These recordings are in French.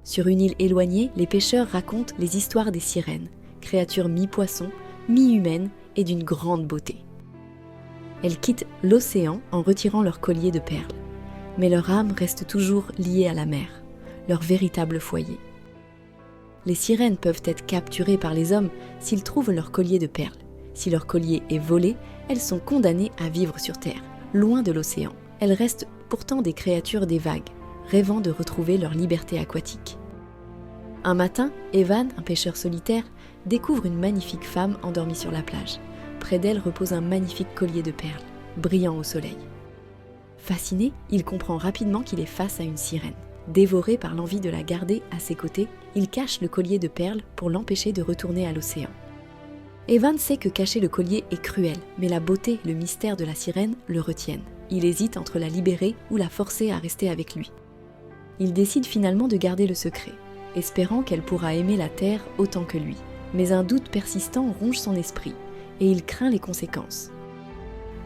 Sur une île éloignée, les pêcheurs racontent les histoires des sirènes, créatures mi-poisson, mi-humaines et d'une grande beauté. Elles quittent l'océan en retirant leur collier de perles. Mais leur âme reste toujours liée à la mer, leur véritable foyer. Les sirènes peuvent être capturées par les hommes s'ils trouvent leur collier de perles. Si leur collier est volé, elles sont condamnées à vivre sur terre, loin de l'océan. Elles restent pourtant des créatures des vagues, rêvant de retrouver leur liberté aquatique. Un matin, Evan, un pêcheur solitaire, découvre une magnifique femme endormie sur la plage. Près d'elle repose un magnifique collier de perles, brillant au soleil. Fasciné, il comprend rapidement qu'il est face à une sirène. Dévoré par l'envie de la garder à ses côtés, il cache le collier de perles pour l'empêcher de retourner à l'océan. Evan sait que cacher le collier est cruel, mais la beauté et le mystère de la sirène le retiennent. Il hésite entre la libérer ou la forcer à rester avec lui. Il décide finalement de garder le secret, espérant qu'elle pourra aimer la terre autant que lui. Mais un doute persistant ronge son esprit, et il craint les conséquences.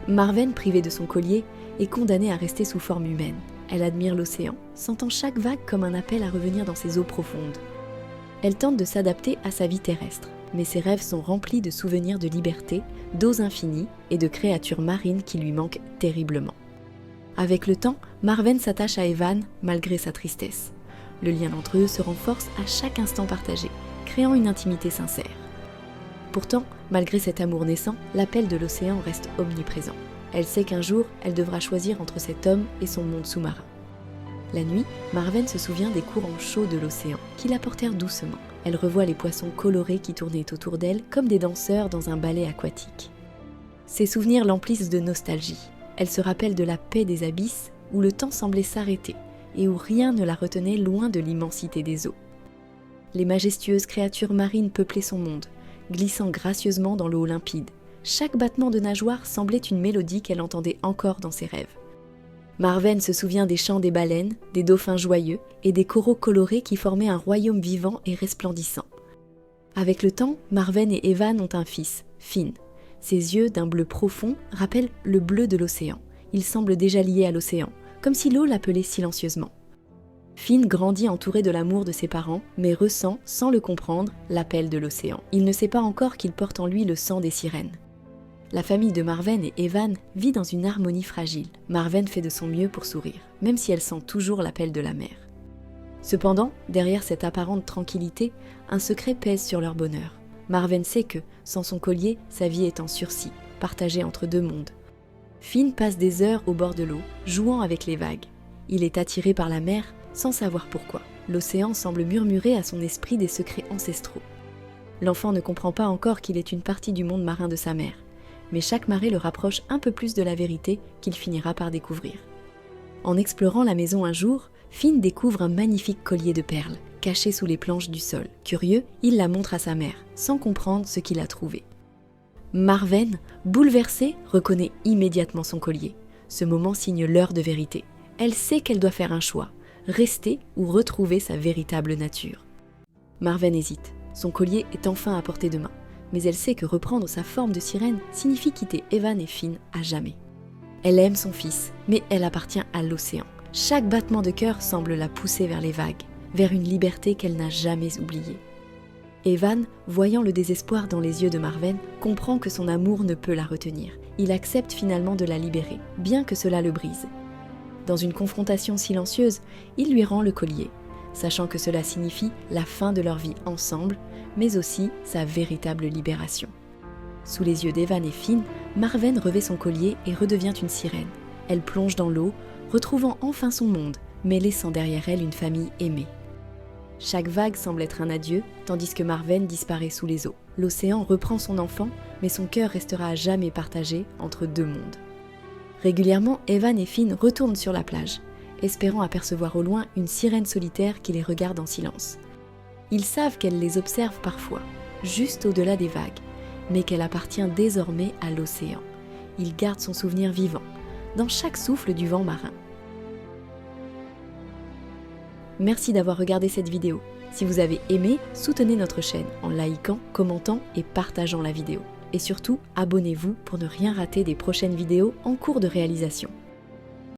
Marven, privée de son collier, est condamnée à rester sous forme humaine. Elle admire l'océan, sentant chaque vague comme un appel à revenir dans ses eaux profondes. Elle tente de s'adapter à sa vie terrestre, mais ses rêves sont remplis de souvenirs de liberté, d'eaux infinies et de créatures marines qui lui manquent terriblement. Avec le temps, Marven s'attache à Evan malgré sa tristesse. Le lien entre eux se renforce à chaque instant partagé, créant une intimité sincère. Pourtant, malgré cet amour naissant, l'appel de l'océan reste omniprésent. Elle sait qu'un jour, elle devra choisir entre cet homme et son monde sous-marin. La nuit, Marven se souvient des courants chauds de l'océan, qui la portèrent doucement. Elle revoit les poissons colorés qui tournaient autour d'elle comme des danseurs dans un ballet aquatique. Ces souvenirs l'emplissent de nostalgie. Elle se rappelle de la paix des abysses, où le temps semblait s'arrêter, et où rien ne la retenait loin de l'immensité des eaux. Les majestueuses créatures marines peuplaient son monde, glissant gracieusement dans l'eau limpide. Chaque battement de nageoire semblait une mélodie qu'elle entendait encore dans ses rêves. Marven se souvient des chants des baleines, des dauphins joyeux et des coraux colorés qui formaient un royaume vivant et resplendissant. Avec le temps, Marven et Evan ont un fils, Finn. Ses yeux, d'un bleu profond, rappellent le bleu de l'océan. Il semble déjà lié à l'océan, comme si l'eau l'appelait silencieusement. Finn grandit entouré de l'amour de ses parents, mais ressent, sans le comprendre, l'appel de l'océan. Il ne sait pas encore qu'il porte en lui le sang des sirènes. La famille de Marven et Evan vit dans une harmonie fragile. Marven fait de son mieux pour sourire, même si elle sent toujours l'appel de la mer. Cependant, derrière cette apparente tranquillité, un secret pèse sur leur bonheur. Marven sait que, sans son collier, sa vie est en sursis, partagée entre deux mondes. Finn passe des heures au bord de l'eau, jouant avec les vagues. Il est attiré par la mer, sans savoir pourquoi. L'océan semble murmurer à son esprit des secrets ancestraux. L'enfant ne comprend pas encore qu'il est une partie du monde marin de sa mère, mais chaque marée le rapproche un peu plus de la vérité qu'il finira par découvrir. En explorant la maison un jour, Finn découvre un magnifique collier de perles, caché sous les planches du sol. Curieux, il la montre à sa mère, sans comprendre ce qu'il a trouvé. Marven, bouleversée, reconnaît immédiatement son collier. Ce moment signe l'heure de vérité. Elle sait qu'elle doit faire un choix, rester ou retrouver sa véritable nature. Marven hésite. Son collier est enfin à portée de main, mais elle sait que reprendre sa forme de sirène signifie quitter Evan et Finn à jamais. Elle aime son fils, mais elle appartient à l'océan. Chaque battement de cœur semble la pousser vers les vagues, vers une liberté qu'elle n'a jamais oubliée. Evan, voyant le désespoir dans les yeux de Marven, comprend que son amour ne peut la retenir. Il accepte finalement de la libérer, bien que cela le brise. Dans une confrontation silencieuse, il lui rend le collier, sachant que cela signifie la fin de leur vie ensemble, mais aussi sa véritable libération. Sous les yeux d'Evan et Finn, Marven revêt son collier et redevient une sirène. Elle plonge dans l'eau, retrouvant enfin son monde, mais laissant derrière elle une famille aimée. Chaque vague semble être un adieu, tandis que Marven disparaît sous les eaux. L'océan reprend son enfant, mais son cœur restera à jamais partagé entre deux mondes. Régulièrement, Evan et Finn retournent sur la plage, espérant apercevoir au loin une sirène solitaire qui les regarde en silence. Ils savent qu'elle les observe parfois, juste au-delà des vagues, mais qu'elle appartient désormais à l'océan. Ils gardent son souvenir vivant, dans chaque souffle du vent marin. Merci d'avoir regardé cette vidéo. Si vous avez aimé, soutenez notre chaîne en likant, commentant et partageant la vidéo. Et surtout, abonnez-vous pour ne rien rater des prochaines vidéos en cours de réalisation.